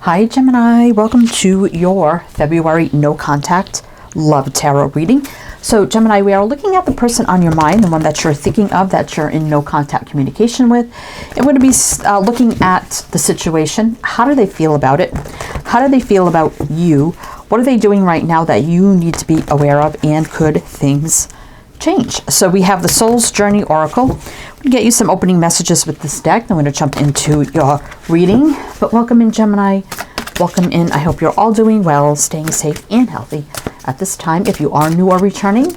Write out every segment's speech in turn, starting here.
Hi Gemini, welcome to your February no contact love tarot reading. So Gemini, we are looking at the person on your mind, the one that you're thinking of, that you're in no contact communication with. And we're going to be looking at the situation. How do they feel about it? How do they feel about you? What are they doing right now that you need to be aware of, and could things change? So we have the Soul's Journey Oracle. We get you some opening messages with this deck. I'm going to jump into your reading. But welcome in, Gemini. Welcome in. I hope you're all doing well, staying safe and healthy at this time. If you are new or returning,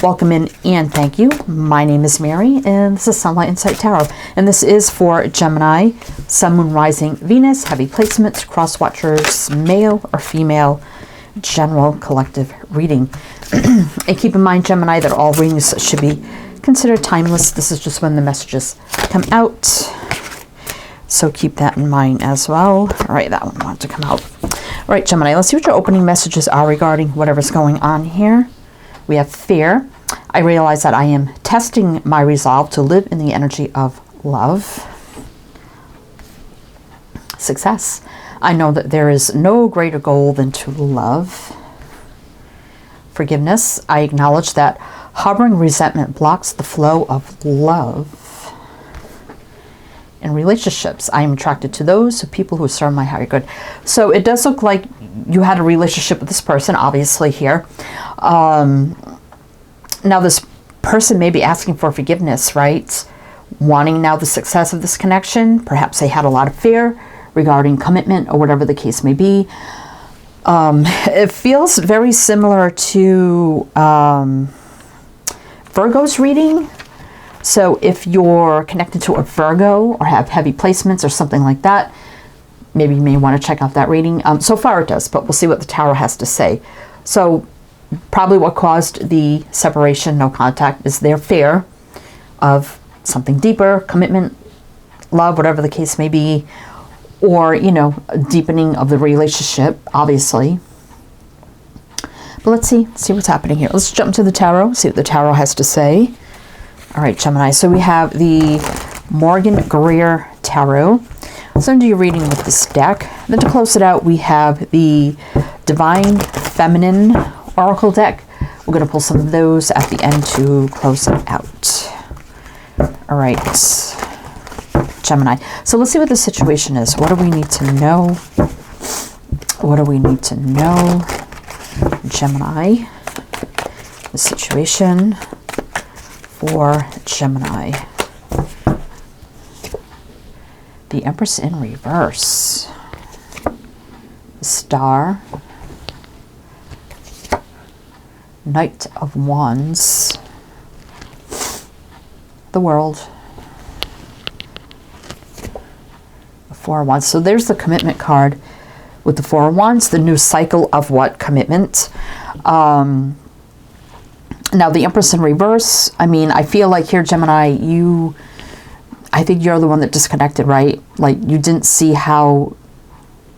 welcome in and thank you. My name is Mary, and this is Sunlight Insight Tarot. And this is for Gemini, Sun, Moon, Rising, Venus, heavy placements, cross watchers, male or female, general collective reading. And keep in mind, Gemini, that all readings should be considered timeless. This is just when the messages come out, so keep that in mind as well. All right, that one wanted to come out. All right, Gemini, let's see what your opening messages are regarding whatever's going on here. We have fear. I realize that I am testing my resolve to live in the energy of love. Success. I know that there is no greater goal than to love. Forgiveness. I acknowledge that harboring resentment blocks the flow of love. In relationships, I am attracted to those people who serve my higher good. So it does look like you had a relationship with this person, obviously, here. Now this person may be asking for forgiveness, right? Wanting now the success of this connection. Perhaps they had a lot of fear regarding commitment or whatever the case may be. It feels very similar to Virgo's reading. So if you're connected to a Virgo or have heavy placements or something like that, maybe you may want to check out that reading. So far it does, but we'll see what the tarot has to say. So probably what caused the separation, no contact, is their fear of something deeper, commitment, love, whatever the case may be, or, you know, a deepening of the relationship, obviously. But let's see what's happening here. Let's jump to the tarot, see what the tarot has to say. All right, Gemini. So we have the Morgan Greer Tarot. So I'm going to do your reading with this deck. Then to close it out, we have the Divine Feminine Oracle deck. We're going to pull some of those at the end to close it out. All right, Gemini. So let's see what the situation is. What do we need to know? What do we need to know, Gemini? The situation for Gemini. The Empress in reverse. The Star. Knight of Wands. The World. The Four of Wands. So there's the commitment card with the Four of Wands, the new cycle of what? Commitment. Now the Empress in reverse, I mean, I feel like here, Gemini, I think you're the one that disconnected, right? Like you didn't see how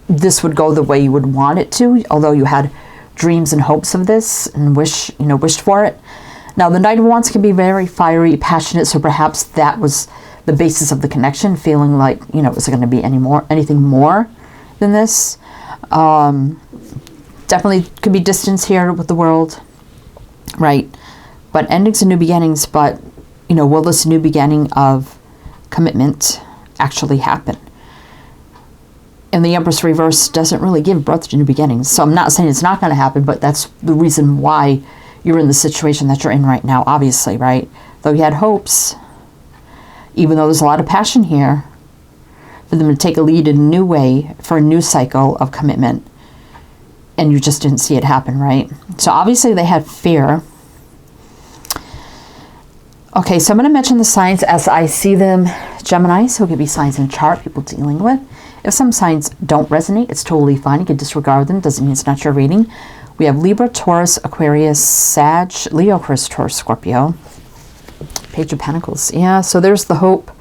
this would go the way you would want it to, although you had dreams and hopes of this and wished for it. Now the Knight of Wands can be very fiery, passionate, so perhaps that was the basis of the connection, feeling like, is it going to be anything more than this? Definitely could be distance here with the World, right? But endings and new beginnings, but, will this new beginning of commitment actually happen? And the Empress reverse doesn't really give birth to new beginnings. So I'm not saying it's not going to happen, but that's the reason why you're in the situation that you're in right now, obviously, right? Though you had hopes, even though there's a lot of passion here, for them to take a lead in a new way for a new cycle of commitment, and you just didn't see it happen, right? So obviously they had fear. Okay, so I'm going to mention the signs as I see them, Gemini. So it'll give you signs in the chart people dealing with. If some signs don't resonate, it's totally fine. You can disregard them. Doesn't mean it's not your reading. We have Libra, Taurus, Aquarius, Sag, Leo, Aquarius, Taurus, Scorpio. Page of Pentacles. Yeah, so there's the hope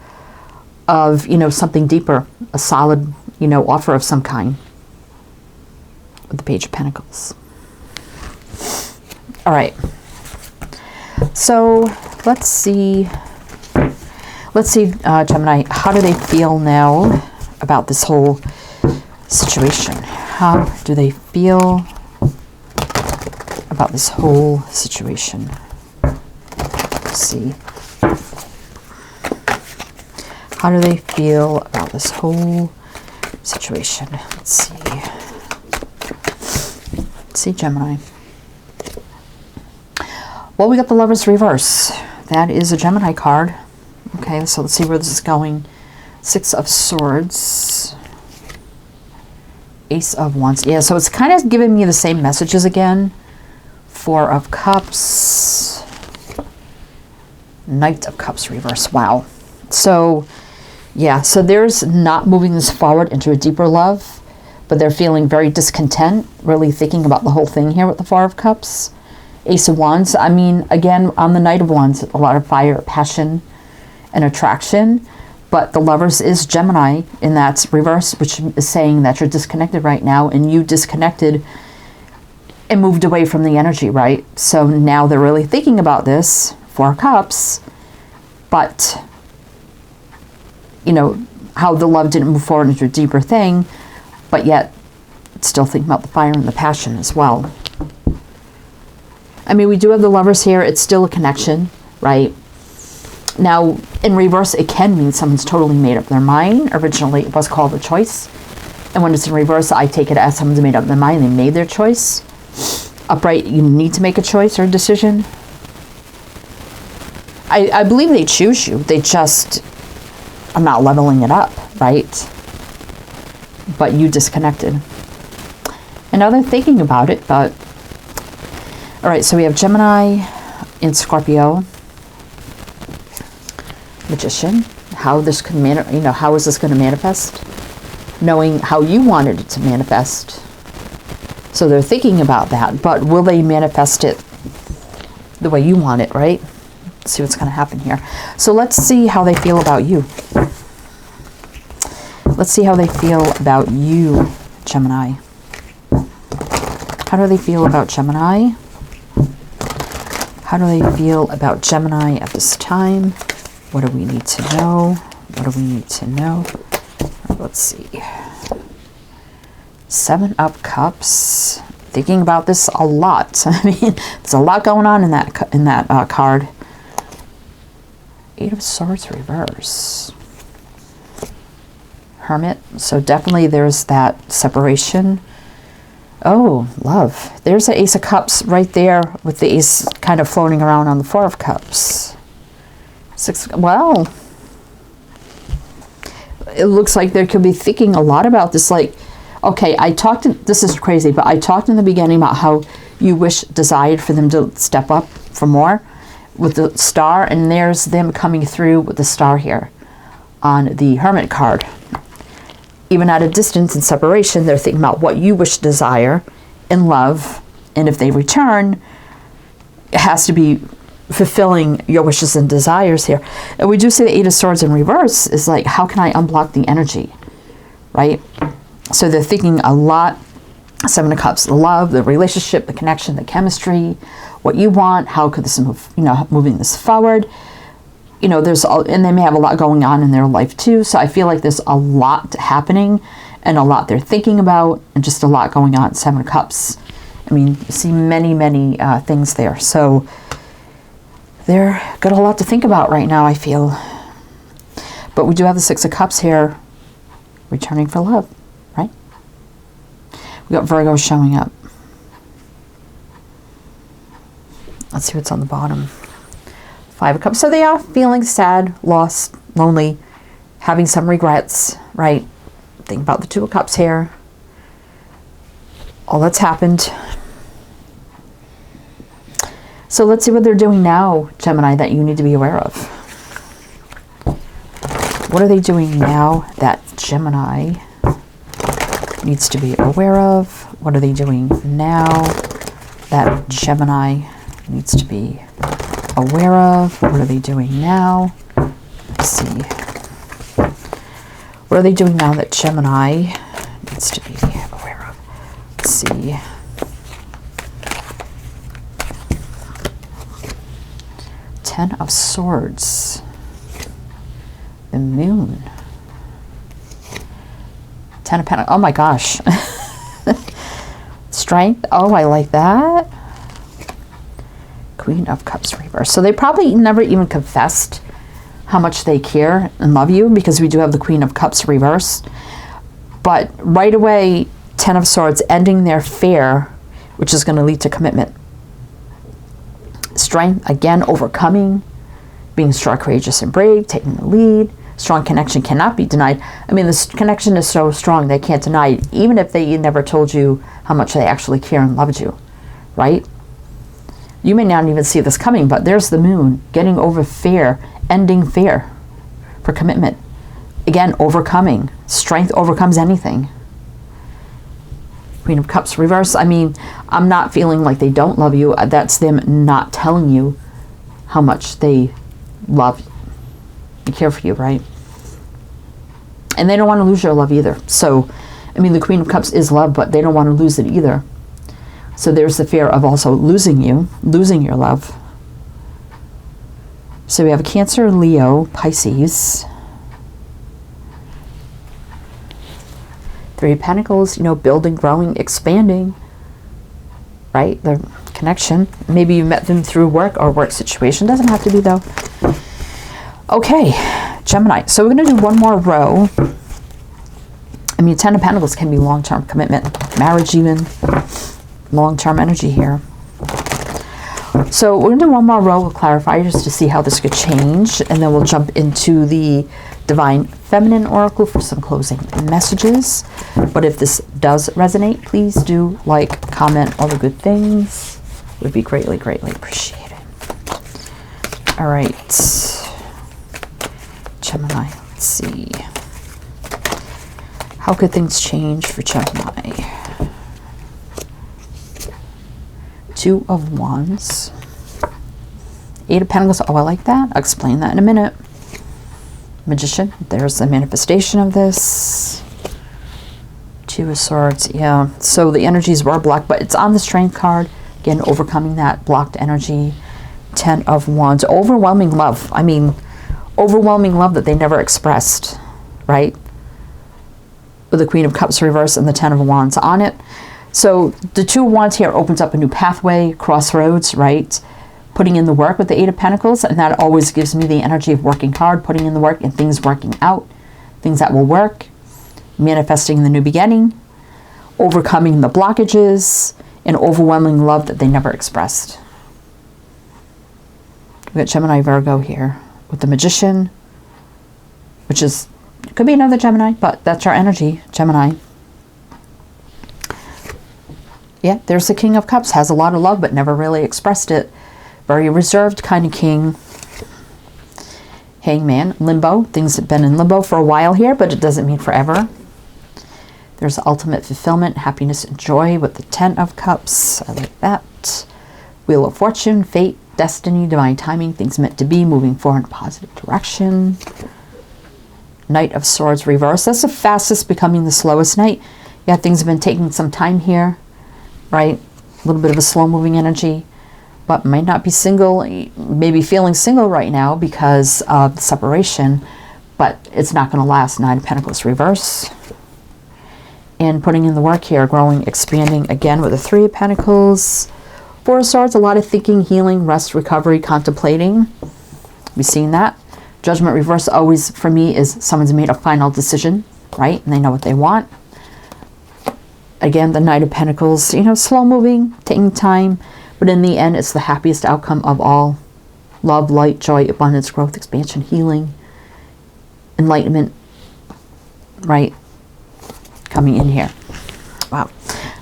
of, something deeper, a solid, offer of some kind. With the Page of Pentacles. All right. So let's see, Gemini, how do they feel now about this whole situation. How do they feel about this whole situation? Let's see. How do they feel about this whole situation? Let's see. Let's see, Gemini. Well, we got the Lovers reverse. That is a Gemini card. Okay, so let's see where this is going. Six of Swords. Ace of Wands. Yeah, so it's kind of giving me the same messages again. Four of Cups. Knight of Cups reverse. Wow. So, yeah, so there's not moving this forward into a deeper love, but they're feeling very discontent, really thinking about the whole thing here with the Four of Cups. Ace of Wands. I mean, again, on the Knight of Wands, a lot of fire, passion, and attraction. But the Lovers is Gemini in that reverse, which is saying that you're disconnected right now, and you disconnected and moved away from the energy, right? So now they're really thinking about this, Four of Cups, but, you know, how the love didn't move forward into a deeper thing, but yet still thinking about the fire and the passion as well. I mean, we do have the Lovers here. It's still a connection, right? Now, in reverse, it can mean someone's totally made up their mind. Originally, it was called a choice. And when it's in reverse, I take it as someone's made up their mind. They made their choice. Upright, you need to make a choice or a decision. I believe they choose you. They just are not leveling it up, right? But you disconnected. And now they're thinking about it, but... All right, so we have Gemini in Scorpio. Magician. How this could how is this going to manifest? Knowing how you wanted it to manifest. So they're thinking about that, but will they manifest it the way you want it, right? Let's see what's going to happen here. So let's see how they feel about you. Let's see how they feel about you, Gemini. How do they feel about Gemini? How do they feel about Gemini at this time? What do we need to know? What do we need to know? Let's see. Seven of Cups. Thinking about this a lot. I mean, there's a lot going on in that card. Eight of Swords reverse. Hermit. So definitely there's that separation. Oh, love. There's the Ace of Cups right there with the Ace kind of floating around on the Four of Cups. Well, it looks like they could be thinking a lot about this. Like, okay, this is crazy, but I talked in the beginning about how you desired for them to step up for more with the Star, and there's them coming through with the Star here on the Hermit card. Even at a distance and separation, they're thinking about what you desire in love, and if they return, it has to be fulfilling your wishes and desires here. And we do see the Eight of Swords in reverse is like, how can I unblock the energy, right? So they're thinking a lot. Seven of Cups, the love, the relationship, the connection, the chemistry, what you want, how could this move, moving this forward. And they may have a lot going on in their life too. So I feel like there's a lot happening and a lot they're thinking about and just a lot going on. Seven of Cups. I mean, you see many, many things there. So they're got a lot to think about right now, I feel. But we do have the Six of Cups here, returning for love, right? We got Virgo showing up. Let's see what's on the bottom. Five of Cups. So they are feeling sad, lost, lonely, having some regrets, right? Think about the Two of Cups here. All that's happened. So let's see what they're doing now, Gemini, that you need to be aware of. What are they doing now that Gemini needs to be aware of? What are they doing now that Gemini needs to be aware of? What are they doing now? Let's see. What are they doing now that Gemini needs to be aware of? Let's see. Ten of Swords. The Moon. Ten of Pentacles. Oh my gosh. Strength. Oh, I like that. Queen of Cups reverse. So they probably never even confessed how much they care and love you, because we do have the Queen of Cups reverse. But right away, Ten of Swords, ending their fear, which is going to lead to commitment. Strength, again, overcoming, being strong, courageous, and brave, taking the lead. Strong connection cannot be denied. I mean, this connection is so strong they can't deny it, even if they never told you how much they actually care and loved you, right? You may not even see this coming, but there's the moon, getting over fear, ending fear for commitment. Again, overcoming. Strength overcomes anything. Queen of Cups reverse. I mean, I'm not feeling like they don't love you. That's them not telling you how much they love and care for you, right? And they don't want to lose your love either. So, I mean, the Queen of Cups is love, but they don't want to lose it either. So there's the fear of also losing you, losing your love. So we have a Cancer, Leo, Pisces. Three of Pentacles, you know, building, growing, expanding, right? The connection. Maybe you met them through work or work situation. Doesn't have to be, though. Okay, Gemini. So we're going to do one more row. I mean, Ten of Pentacles can be long-term commitment, marriage even, long-term energy here. So we're going to do one more row of clarifiers to see how this could change, and then we'll jump into the Divine Feminine Oracle for some closing messages. But if this does resonate, please do like, comment, all the good things. Would be greatly, greatly appreciated. All right. Gemini, let's see. How could things change for Gemini? Two of Wands. Eight of Pentacles. Oh, I like that. I'll explain that in a minute. Magician. There's the manifestation of this. Two of Swords. Yeah. So the energies were blocked, but it's on the Strength card. Again, overcoming that blocked energy. Ten of Wands. Overwhelming love. I mean, overwhelming love that they never expressed, right? With the Queen of Cups reverse and the Ten of Wands on it. So the Two of Wands here opens up a new pathway, crossroads, right? Putting in the work with the Eight of Pentacles, and that always gives me the energy of working hard, putting in the work and things working out, things that will work, manifesting the new beginning, overcoming the blockages, and overwhelming love that they never expressed. We've got Gemini, Virgo here with the Magician, which is, it could be another Gemini, but that's our energy, Gemini. Yeah, there's the King of Cups, has a lot of love, but never really expressed it. Very reserved kind of king. Hangman, limbo. Things have been in limbo for a while here, but it doesn't mean forever. There's ultimate fulfillment, happiness, and joy with the Ten of Cups. I like that. Wheel of Fortune, fate, destiny, divine timing, things meant to be, moving forward in a positive direction. Knight of Swords reverse. That's the fastest becoming the slowest knight. Yeah, things have been taking some time here, right? A little bit of a slow-moving energy, but might not be single, maybe feeling single right now because of the separation, but it's not going to last. Nine of Pentacles reverse. And putting in the work here, growing, expanding, again with the Three of Pentacles. Four of Swords, a lot of thinking, healing, rest, recovery, contemplating. We've seen that. Judgment reverse always, for me, is someone's made a final decision, right? And they know what they want. Again, the Knight of Pentacles, you know, slow moving, taking time, but in the end, it's the happiest outcome of all. Love, light, joy, abundance, growth, expansion, healing, enlightenment, right? Coming in here. Wow.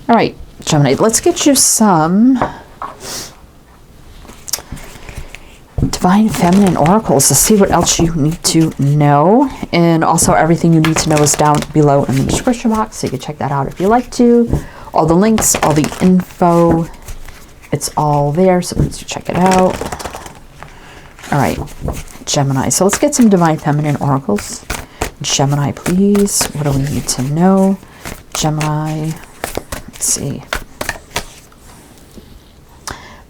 All right, Gemini, let's get you some Divine Feminine Oracles to see what else you need to know. And also everything you need to know is down below in the description box, so you can check that out if you like to. All the links, all the info, it's all there, so please do check it out. All right, Gemini. So let's get some Divine Feminine Oracles. Gemini, please. What do we need to know? Gemini, let's see.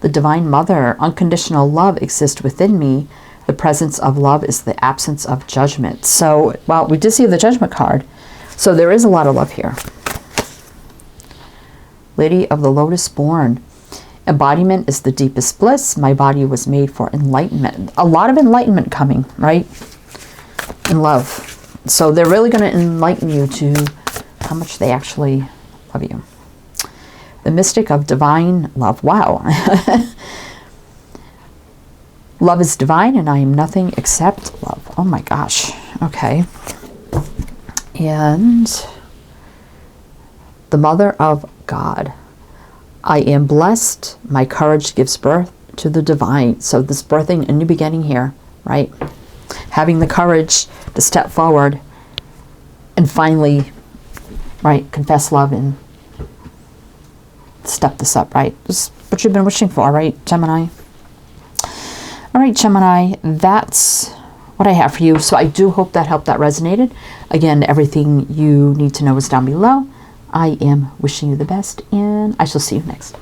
The Divine Mother, unconditional love exists within me. The presence of love is the absence of judgment. So, well, we did see the Judgment card. So there is a lot of love here. Lady of the Lotus born. Embodiment is the deepest bliss. My body was made for enlightenment. A lot of enlightenment coming, right? In love. So they're really going to enlighten you to how much they actually love you. The mystic of divine love. Wow. Love is divine and I am nothing except love. Oh my gosh. Okay. And the mother of God. I am blessed. My courage gives birth to the divine. So this birthing a new beginning here, right? Having the courage to step forward and finally, right, confess love and step this up, right? This is what you've been wishing for, right, Gemini? All right, Gemini, that's what I have for you. So I do hope that helped, that resonated. Again, everything you need to know is down below. I am wishing you the best, and I shall see you next.